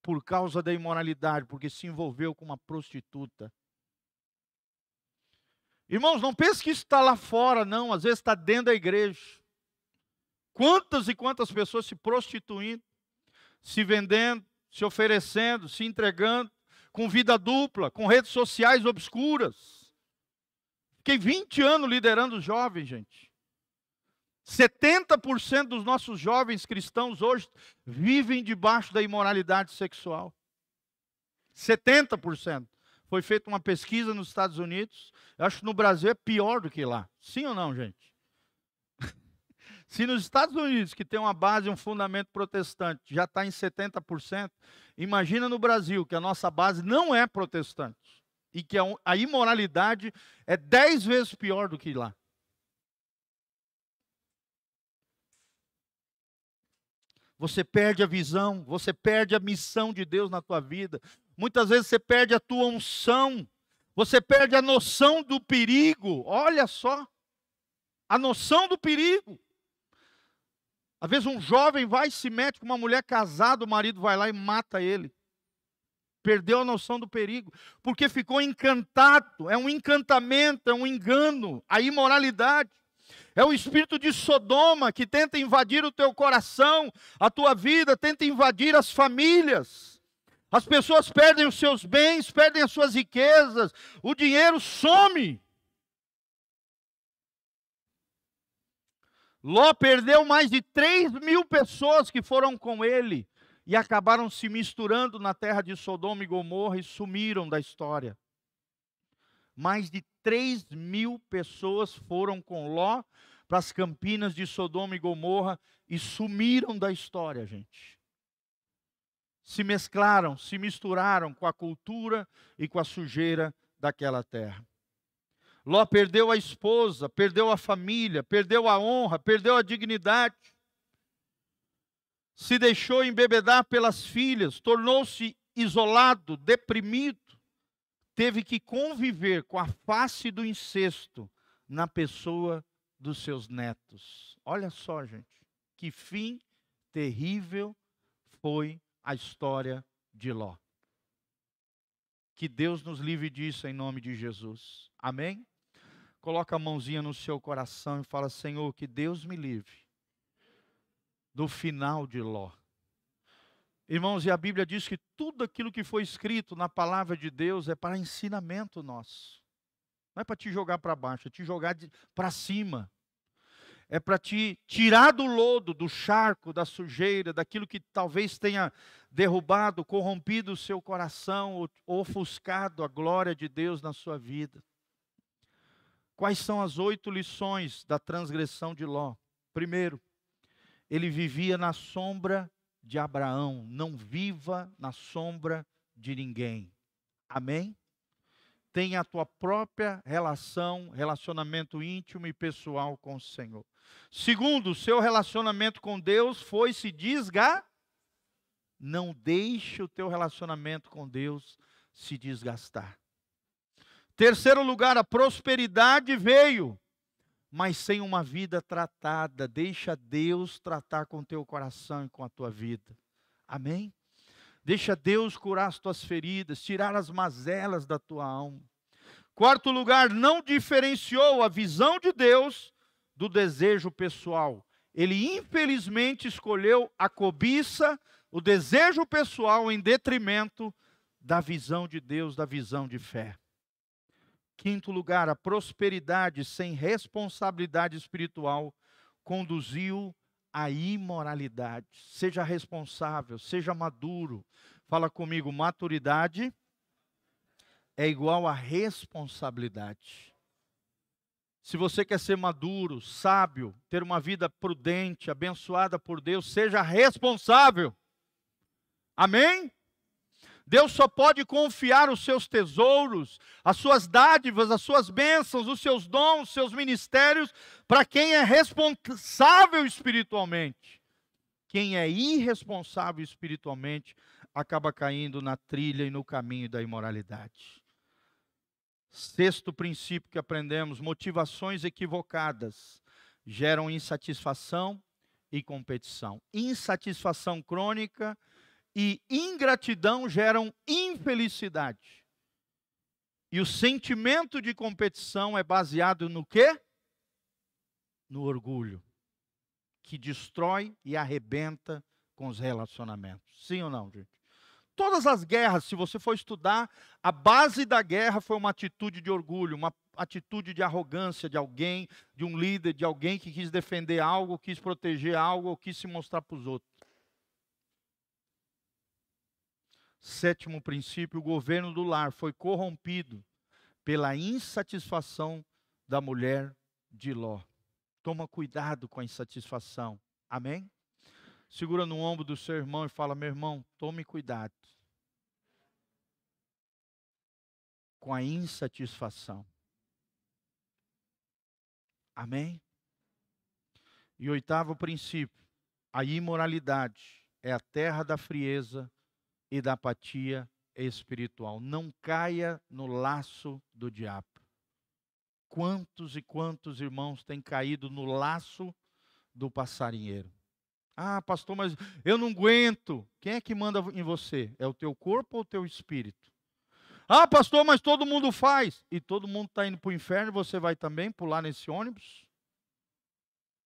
por causa da imoralidade, porque se envolveu com uma prostituta. Irmãos, não pense que isso está lá fora, não, às vezes está dentro da igreja. Quantas e quantas pessoas se prostituindo, se vendendo, se oferecendo, se entregando, com vida dupla, com redes sociais obscuras. Fiquei 20 anos liderando os jovens, gente. 70% dos nossos jovens cristãos hoje vivem debaixo da imoralidade sexual. 70%. Foi feita uma pesquisa nos Estados Unidos. Eu acho que no Brasil é pior do que lá. Sim ou não, gente? Se nos Estados Unidos, que tem uma base, um fundamento protestante, já está em 70%, imagina no Brasil, que a nossa base não é protestante. E que a imoralidade é 10 vezes pior do que lá. Você perde a visão, você perde a missão de Deus na tua vida. Muitas vezes você perde a tua unção, você perde a noção do perigo. Olha só, a noção do perigo. Às vezes um jovem vai e se mete com uma mulher casada, o marido vai lá e mata ele. Perdeu a noção do perigo, porque ficou encantado. É um encantamento, é um engano, a imoralidade. É o espírito de Sodoma que tenta invadir o teu coração, a tua vida, tenta invadir as famílias. As pessoas perdem os seus bens, perdem as suas riquezas, o dinheiro some. Ló perdeu mais de 3.000 pessoas que foram com ele e acabaram se misturando na terra de Sodoma e Gomorra e sumiram da história. Mais de 3.000 pessoas foram com Ló para as campinas de Sodoma e Gomorra e sumiram da história, gente. Se mesclaram, se misturaram com a cultura e com a sujeira daquela terra. Ló perdeu a esposa, perdeu a família, perdeu a honra, perdeu a dignidade. Se deixou embebedar pelas filhas, tornou-se isolado, deprimido. Teve que conviver com a face do incesto na pessoa dos seus netos. Olha só, gente, que fim terrível foi a história de Ló. Que Deus nos livre disso em nome de Jesus. Amém? Coloca a mãozinha no seu coração e fala: Senhor, que Deus me livre do final de Ló. Irmãos, e a Bíblia diz que tudo aquilo que foi escrito na palavra de Deus é para ensinamento nosso. Não é para te jogar para baixo, é te jogar para cima. É para te tirar do lodo, do charco, da sujeira, daquilo que talvez tenha derrubado, corrompido o seu coração, ou ofuscado a glória de Deus na sua vida. Quais são as 8 lições da transgressão de Ló? Primeiro, ele vivia na sombra de Abraão. Não viva na sombra de ninguém. Amém? Tenha a tua própria relacionamento íntimo e pessoal com o Senhor. Segundo, o seu relacionamento com Deus foi se desgastar. Não deixe o teu relacionamento com Deus se desgastar. Terceiro lugar, a prosperidade veio, mas sem uma vida tratada. Deixa Deus tratar com o teu coração e com a tua vida. Amém? Deixa Deus curar as tuas feridas, tirar as mazelas da tua alma. Quarto lugar, não diferenciou a visão de Deus do desejo pessoal. Ele infelizmente escolheu a cobiça, o desejo pessoal em detrimento da visão de Deus, da visão de fé. Quinto lugar, a prosperidade sem responsabilidade espiritual conduziu à imoralidade. Seja responsável, seja maduro. Fala comigo, maturidade é igual a responsabilidade. Se você quer ser maduro, sábio, ter uma vida prudente, abençoada por Deus, seja responsável. Amém? Deus só pode confiar os seus tesouros, as suas dádivas, as suas bênçãos, os seus dons, os seus ministérios, para quem é responsável espiritualmente. Quem é irresponsável espiritualmente acaba caindo na trilha e no caminho da imoralidade. Sexto princípio que aprendemos: motivações equivocadas geram insatisfação e competição. Insatisfação crônica e ingratidão geram infelicidade. E o sentimento de competição é baseado no quê? No orgulho, que destrói e arrebenta com os relacionamentos. Sim ou não, gente? Todas as guerras, se você for estudar, a base da guerra foi uma atitude de orgulho, uma atitude de arrogância de alguém, de um líder, de alguém que quis defender algo, quis proteger algo, ou quis se mostrar para os outros. Sétimo princípio: o governo do lar foi corrompido pela insatisfação da mulher de Ló. Toma cuidado com a insatisfação. Amém? Segura no ombro do seu irmão e fala: meu irmão, tome cuidado com a insatisfação. Amém? E oitavo princípio: a imoralidade é a terra da frieza e da apatia espiritual. Não caia no laço do diabo. Quantos e quantos irmãos têm caído no laço do passarinheiro? Ah, pastor, mas eu não aguento. Quem é que manda em você? É o teu corpo ou o teu espírito? Ah, pastor, mas todo mundo faz. E todo mundo está indo para o inferno, você vai também pular nesse ônibus?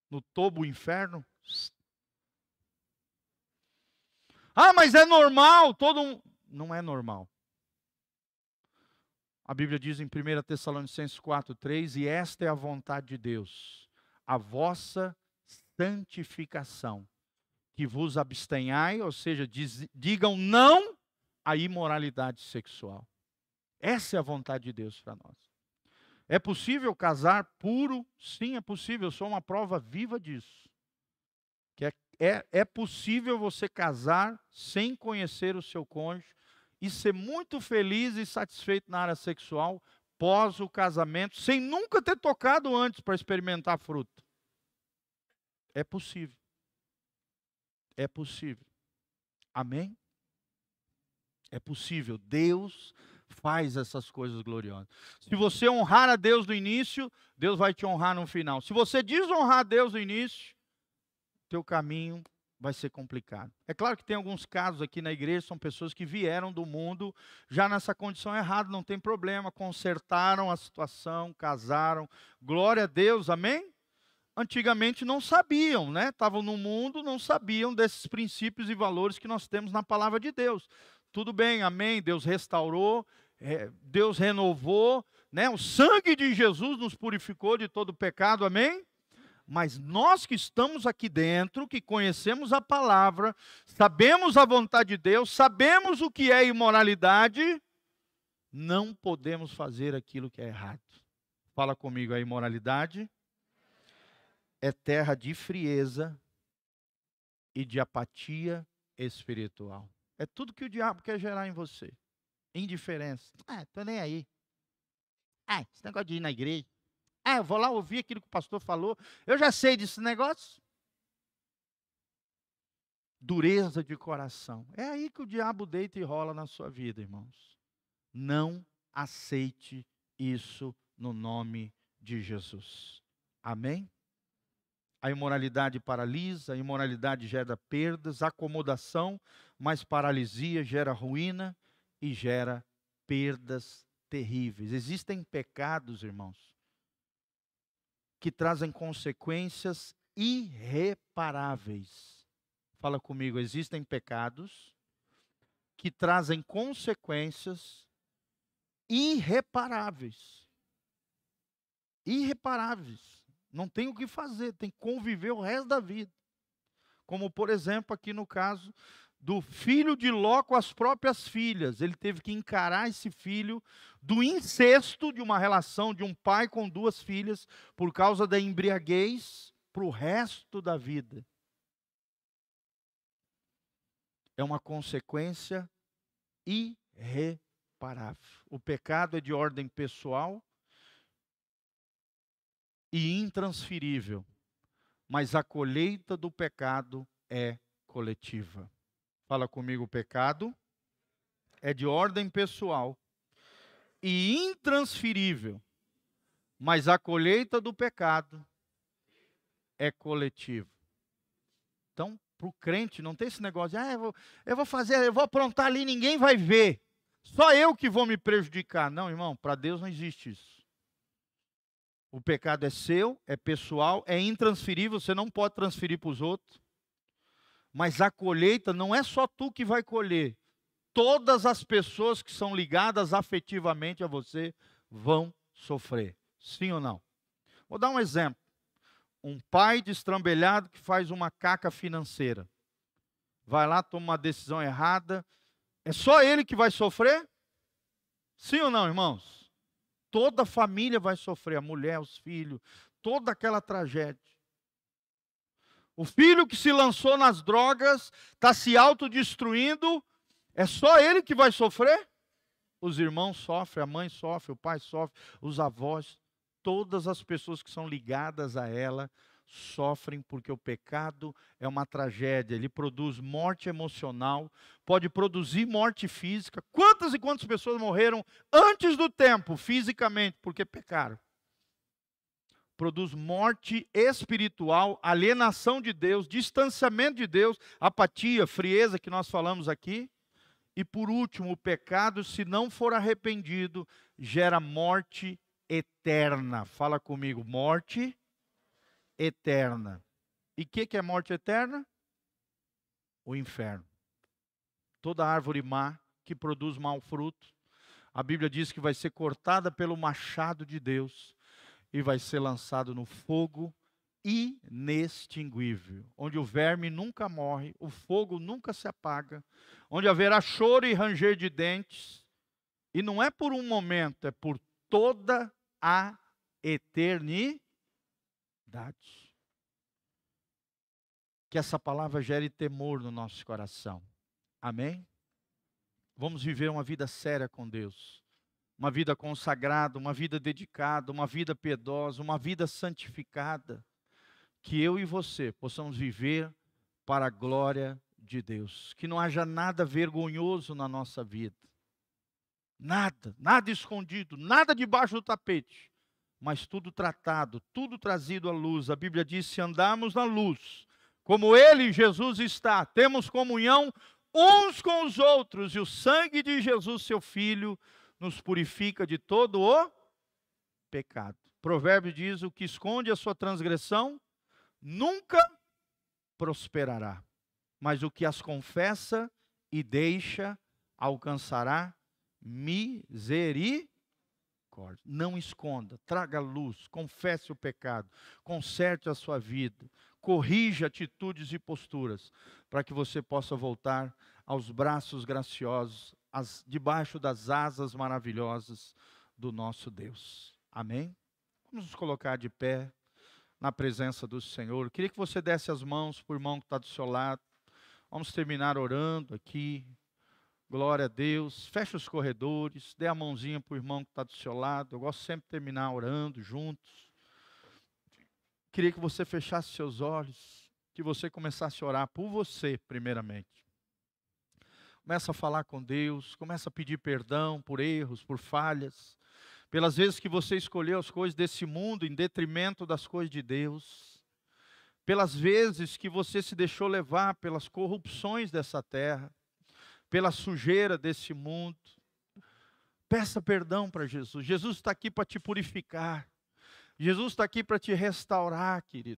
No tobo inferno? Ah, mas é normal, todo mundo. Não é normal. A Bíblia diz em 1 Tessalonicenses 4:3, e esta é a vontade de Deus, a vossa santificação, que vos abstenhai, ou seja, digam não à imoralidade sexual. Essa é a vontade de Deus para nós. É possível casar puro? Sim, é possível. Eu sou uma prova viva disso. Que é possível você casar sem conhecer o seu cônjuge e ser muito feliz e satisfeito na área sexual pós o casamento, sem nunca ter tocado antes para experimentar a fruta. É possível. É possível. Amém? É possível. Deus faz essas coisas gloriosas. Se você honrar a Deus no início, Deus vai te honrar no final. Se você desonrar a Deus no início, teu caminho vai ser complicado. É claro que tem alguns casos aqui na igreja, são pessoas que vieram do mundo já nessa condição errada, não tem problema, consertaram a situação, casaram, glória a Deus, amém? Antigamente não sabiam, né? Estavam no mundo, não sabiam desses princípios e valores que nós temos na palavra de Deus. Tudo bem, amém? Deus restaurou, Deus renovou, né? O sangue de Jesus nos purificou de todo pecado, amém? Mas nós que estamos aqui dentro, que conhecemos a palavra, sabemos a vontade de Deus, sabemos o que é imoralidade, não podemos fazer aquilo que é errado. Fala comigo, a imoralidade é terra de frieza e de apatia espiritual. É tudo que o diabo quer gerar em você. Indiferença. Ah, tô nem aí. Ah, esse negócio de ir na igreja. Ah, eu vou lá ouvir aquilo que o pastor falou. Eu já sei desse negócio. Dureza de coração. É aí que o diabo deita e rola na sua vida, irmãos. Não aceite isso no nome de Jesus. Amém? A imoralidade paralisa, a imoralidade gera perdas, acomodação, mas paralisia gera ruína e gera perdas terríveis. Existem pecados, irmãos, que trazem consequências irreparáveis. Fala comigo, existem pecados que trazem consequências irreparáveis. Irreparáveis. Não tem o que fazer, tem que conviver o resto da vida. Como, por exemplo, aqui no caso do filho de Ló com as próprias filhas. Ele teve que encarar esse filho do incesto de uma relação de um pai com duas filhas por causa da embriaguez para o resto da vida. É uma consequência irreparável. O pecado é de ordem pessoal e intransferível, mas a colheita do pecado é coletiva. Fala comigo, o pecado é de ordem pessoal e intransferível, mas a colheita do pecado é coletiva. Então, para o crente, não tem esse negócio de, eu vou fazer, eu vou aprontar ali, ninguém vai ver. Só eu que vou me prejudicar. Não, irmão, para Deus não existe isso. O pecado é seu, é pessoal, é intransferível, você não pode transferir para os outros. Mas a colheita não é só tu que vai colher. Todas as pessoas que são ligadas afetivamente a você vão sofrer. Sim ou não? Vou dar um exemplo. Um pai destrambelhado que faz uma caca financeira. Vai lá, toma uma decisão errada. É só ele que vai sofrer? Sim ou não, irmãos? Toda a família vai sofrer, a mulher, os filhos, toda aquela tragédia. O filho que se lançou nas drogas, está se autodestruindo, é só ele que vai sofrer? Os irmãos sofrem, a mãe sofre, o pai sofre, os avós, todas as pessoas que são ligadas a ela sofrem, porque o pecado é uma tragédia, ele produz morte emocional, pode produzir morte física. Quantas e quantas pessoas morreram antes do tempo, fisicamente, porque pecaram? Produz morte espiritual, alienação de Deus, distanciamento de Deus, apatia, frieza, que nós falamos aqui. E por último, o pecado, se não for arrependido, gera morte eterna. Fala comigo, morte eterna. E o que é morte eterna? O inferno. Toda árvore má que produz mau fruto, a Bíblia diz que vai ser cortada pelo machado de Deus e vai ser lançado no fogo inextinguível, onde o verme nunca morre, o fogo nunca se apaga, onde haverá choro e ranger de dentes, e não é por um momento, é por toda a eternidade. Que essa palavra gere temor no nosso coração. Amém? Vamos viver uma vida séria com Deus. Uma vida consagrada, uma vida dedicada, uma vida piedosa, uma vida santificada. Que eu e você possamos viver para a glória de Deus. Que não haja nada vergonhoso na nossa vida. Nada, nada escondido, nada debaixo do tapete. Mas tudo tratado, tudo trazido à luz. A Bíblia diz, se andarmos na luz, como Ele, Jesus, está, temos comunhão uns com os outros, e o sangue de Jesus, seu Filho, nos purifica de todo o pecado. Provérbio diz, o que esconde a sua transgressão, nunca prosperará. Mas o que as confessa e deixa, alcançará misericórdia. Não esconda, traga luz, confesse o pecado, conserte a sua vida, corrija atitudes e posturas, para que você possa voltar aos braços graciosos, debaixo das asas maravilhosas do nosso Deus. Amém? Vamos nos colocar de pé na presença do Senhor. Queria que você desse as mãos para o irmão que está do seu lado. Vamos terminar orando aqui. Glória a Deus. Feche os corredores. Dê a mãozinha para o irmão que está do seu lado. Eu gosto sempre de terminar orando juntos. Queria que você fechasse seus olhos. Que você começasse a orar por você, primeiramente. Começa a falar com Deus. Começa a pedir perdão por erros, por falhas. Pelas vezes que você escolheu as coisas desse mundo em detrimento das coisas de Deus. Pelas vezes que você se deixou levar pelas corrupções dessa terra. Pela sujeira desse mundo. Peça perdão para Jesus. Jesus está aqui para te purificar. Jesus está aqui para te restaurar, querido.